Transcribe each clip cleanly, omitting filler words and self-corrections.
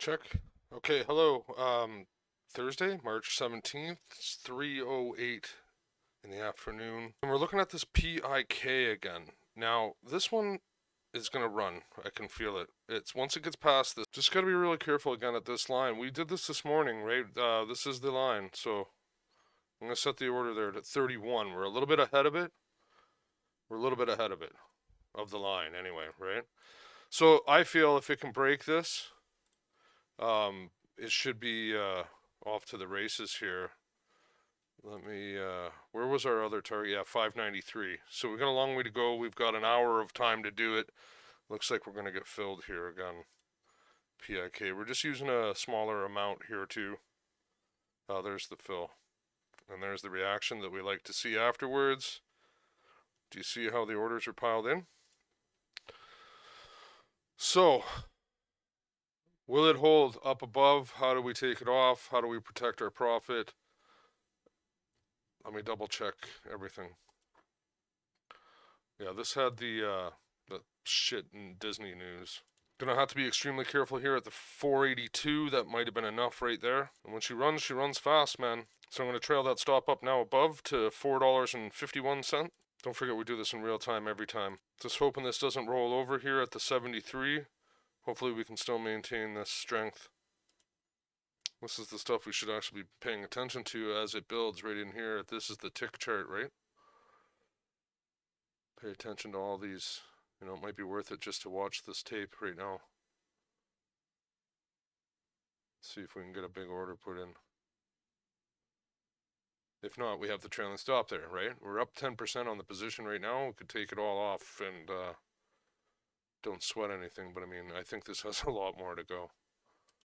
Check. Okay, hello. Thursday, March 17th. It's 3:08 in the afternoon. And we're looking at this PIK again. Now, this one is going to run. I can feel it. It's once it gets past this, just got to be really careful again at this line. We did this morning, right? This is the line. So, I'm going to set the order there at 31. We're a little bit ahead of it. We're a little bit ahead of it. Of the line anyway, right? So, I feel if it can break this, it should be off to the races here. Let me, where was our other target? Yeah, 593. So we've got a long way to go. We've got an hour of time to do it. Looks like we're going to get filled here again. PIK. We're just using a smaller amount here too. There's the fill. And there's the reaction that we like to see afterwards. Do you see how the orders are piled in? So, will it hold up above? How do we take it off? How do we protect our profit? Let me double check everything. Yeah, this had the shit in Disney news. Gonna have to be extremely careful here at the 482. That might have been enough right there. And when she runs fast, man. So I'm gonna trail that stop up now above to $4.51. Don't forget we do this in real time every time. Just hoping this doesn't roll over here at the 73. Hopefully we can still maintain this strength. This is the stuff we should actually be paying attention to as it builds right in here. This is the tick chart, right? Pay attention to all these. You know, it might be worth it just to watch this tape right now. See if we can get a big order put in. If not, we have the trailing stop there, right? We're up 10% on the position right now. We could take it all off and don't sweat anything. But I mean, I think this has a lot more to go.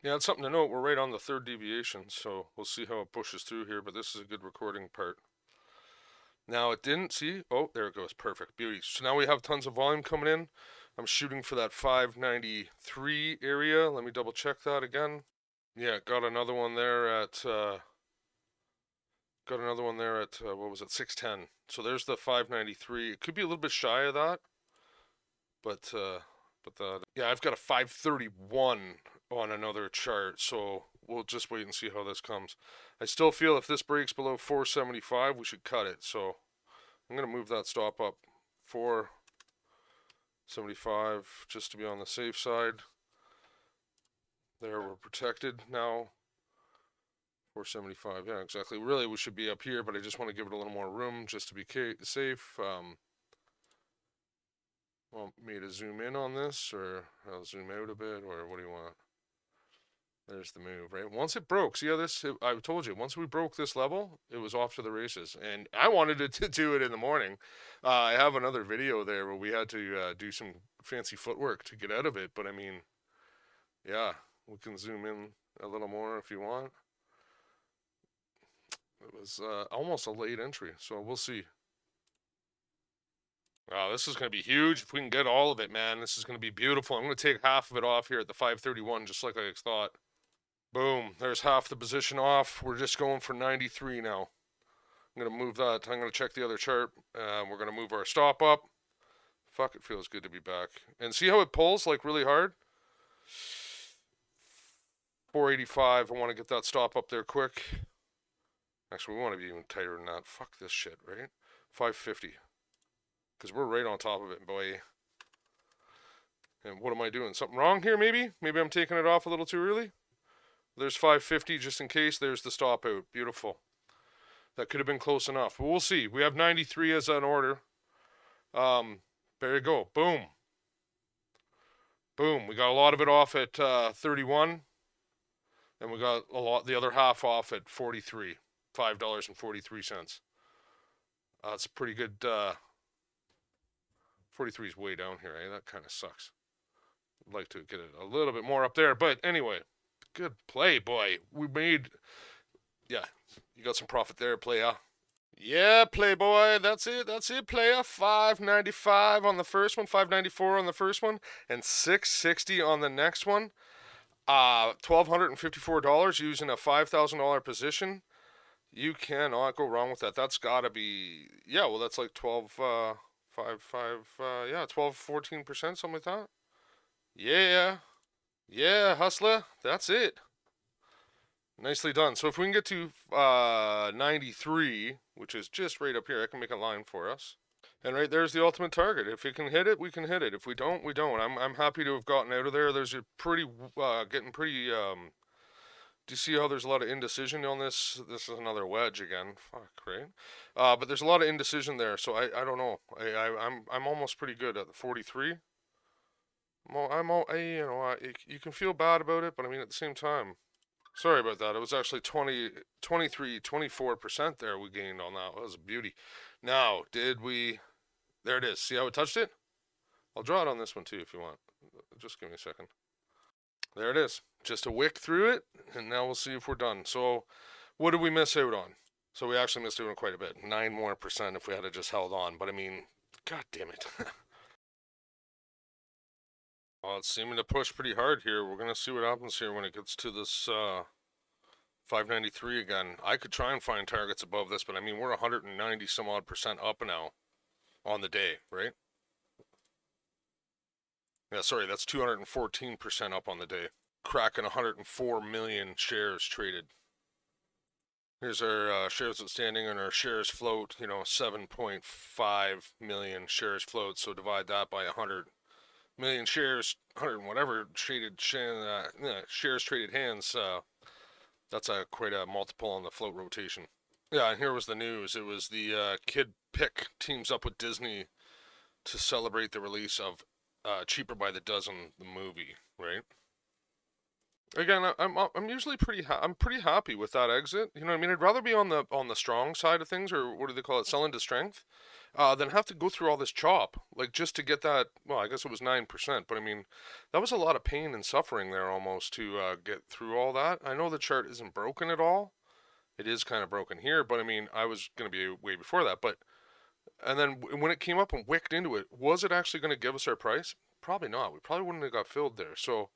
Yeah, it's something to note. We're right on the third deviation, so we'll see how it pushes through here. But this is a good recording part. Now it didn't, see? Oh, there it goes. Perfect. Beauty. So now we have tons of volume coming in. I'm shooting for that 593 area. Let me double check that again. Yeah, got another one there at what was it, 610. So there's the 593. It could be a little bit shy of that, but yeah, I've got a 531 on another chart, so we'll just wait and see how this comes. I still feel if this breaks below 475, we should cut it. So I'm gonna move that stop up 475 just to be on the safe side. There, we're protected now. 475, yeah, exactly. Really, we should be up here, but I just want to give it a little more room just to be safe. Want me to zoom in on this, or I'll zoom out a bit, or what do you want? There's the move, right? Once it broke, see how this, I told you, once we broke this level, it was off to the races. And I wanted to do it in the morning. I have another video there where we had to do some fancy footwork to get out of it. But I mean, yeah, we can zoom in a little more if you want. It was almost a late entry, so we'll see. Oh, this is going to be huge. If we can get all of it, man, this is going to be beautiful. I'm going to take half of it off here at the 531, just like I thought. Boom, there's half the position off. We're just going for 93 now. I'm going to move that. I'm going to check the other chart. We're going to move our stop up. Fuck, it feels good to be back. And see how it pulls, like, really hard? 485, I want to get that stop up there quick. Actually, we want to be even tighter than that. Fuck this shit, right? 550. Because we're right on top of it, boy. And what am I doing? Something wrong here, maybe? Maybe I'm taking it off a little too early? There's 550 just in case. There's the stop out. Beautiful. That could have been close enough. But we'll see. We have 93 as an order. There you go. Boom. Boom. We got a lot of it off at 31. And we got the other half off at 43. $5.43. That's pretty good. 43 is way down here, eh? That kind of sucks. I'd like to get it a little bit more up there. But anyway, good play, boy. We made, yeah, you got some profit there, player. Yeah, playboy, that's it, player. 595 on the first one, 594 on the first one, and 660 on the next one. $1,254 using a $5,000 position. You cannot go wrong with that. That's gotta be, yeah, well, that's like 12, 5, 5, yeah, 12, 14%, something like that. Yeah. Yeah, hustler. That's it. Nicely done. So if we can get to 93, which is just right up here, I can make a line for us. And right there's the ultimate target. If we can hit it, we can hit it. If we don't, we don't. I'm happy to have gotten out of there. There's a pretty getting pretty. Do you see how there's a lot of indecision on this? This is another wedge again. Fuck, right? But there's a lot of indecision there. So I don't know. I'm almost pretty good at the 43. You know you can feel bad about it, but I mean at the same time. Sorry about that. It was actually 20, 23, 24% there we gained on that. That was a beauty. Now, did we. There it is. See how it touched it? I'll draw it on this one too if you want. Just give me a second. There it is. Just a wick through it, and now we'll see if we're done. So, what did we miss out on? So we actually missed out on quite a bit. 9% more if we had just held on. But I mean, god damn it. Well, it's seeming to push pretty hard here. We're gonna see what happens here when it gets to this 593 again. I could try and find targets above this, but I mean we're 190 some odd percent up now on the day, right? Yeah, sorry, that's 214% up on the day. Cracking 104 million shares traded. Here's our shares outstanding and our shares float, 7.5 million shares float. So divide that by 100 million shares, 100 whatever traded shares traded hands. That's quite a multiple on the float rotation. Yeah, and here was the news. It was the KIDPIK teams up with Disney to celebrate the release of Cheaper by the Dozen, the movie, right? Again, I'm usually I'm pretty happy with that exit. You know what I mean? I'd rather be on the strong side of things, or what do they call it, selling to strength, than have to go through all this chop, like just to get that. Well, I guess it was 9%, but I mean, that was a lot of pain and suffering there almost to get through all that. I know the chart isn't broken at all. It is kind of broken here, but I mean, I was going to be way before that. But and then when it came up and wicked into it, was it actually going to give us our price? Probably not. We probably wouldn't have got filled there. So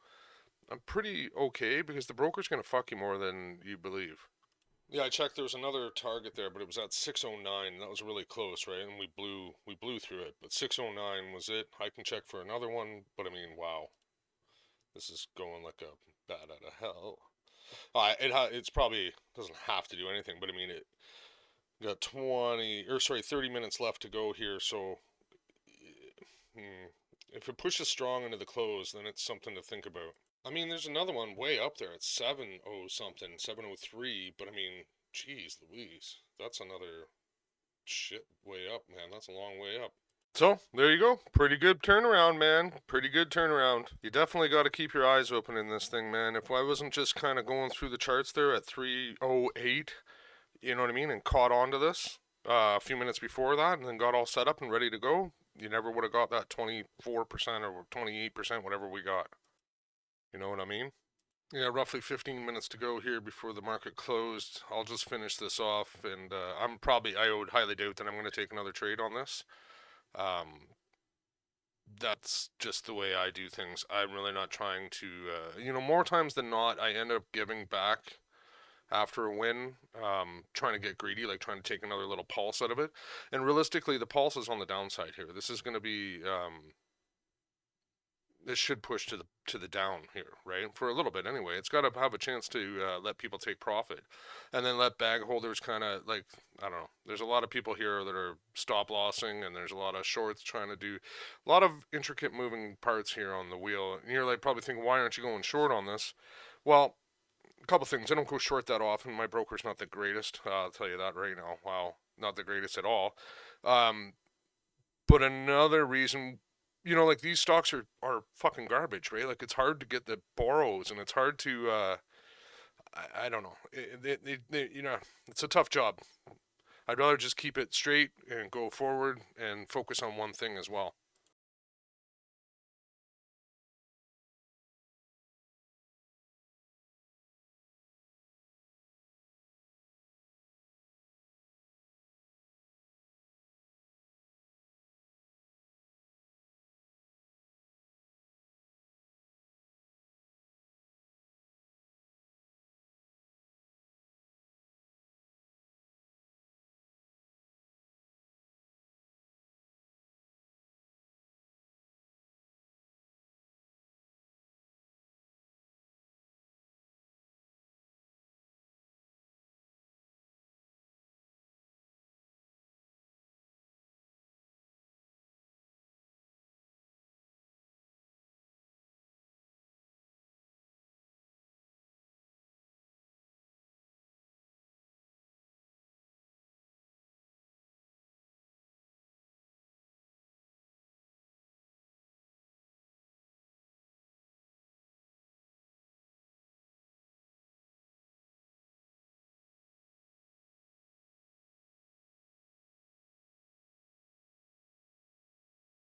I'm pretty okay because the broker's going to fuck you more than you believe. Yeah, I checked. There was another target there, but it was at 609. That was really close, right? And we blew through it. But 609 was it. I can check for another one, but I mean, wow, this is going like a bat out of hell. It's probably doesn't have to do anything, but I mean, it got 30 minutes left to go here. So, if it pushes strong into the close, then it's something to think about. I mean, there's another one way up there. It's 70 something, 703. But I mean, geez, Louise, that's another shit way up, man. That's a long way up. So there you go. Pretty good turnaround, man. Pretty good turnaround. You definitely got to keep your eyes open in this thing, man. If I wasn't just kind of going through the charts there at 308, you know what I mean, and caught on to this a few minutes before that, and then got all set up and ready to go, you never would have got that 24% or 28%, whatever we got. You know what I mean? Yeah, roughly 15 minutes to go here before the market closed. I'll just finish this off, and I would highly doubt that I'm going to take another trade on this. Um, that's just the way I do things. I'm really not trying to, more times than not, I end up giving back after a win, trying to get greedy, like trying to take another little pulse out of it. And realistically, the pulse is on the downside here. This is going to be this should push to the down here, right? For a little bit anyway. It's got to have a chance to let people take profit, and then let bag holders kind of like I don't know. There's a lot of people here that are stop lossing, and there's a lot of shorts trying to do a lot of intricate moving parts here on the wheel. And you're like probably thinking, why aren't you going short on this? Well, a couple things. I don't go short that often. My broker's not the greatest. I'll tell you that right now. Wow, not the greatest at all. Um, but another reason, like these stocks are fucking garbage, right? Like it's hard to get the borrows, and it's hard to I don't know. It's a tough job. I'd rather just keep it straight and go forward and focus on one thing as well.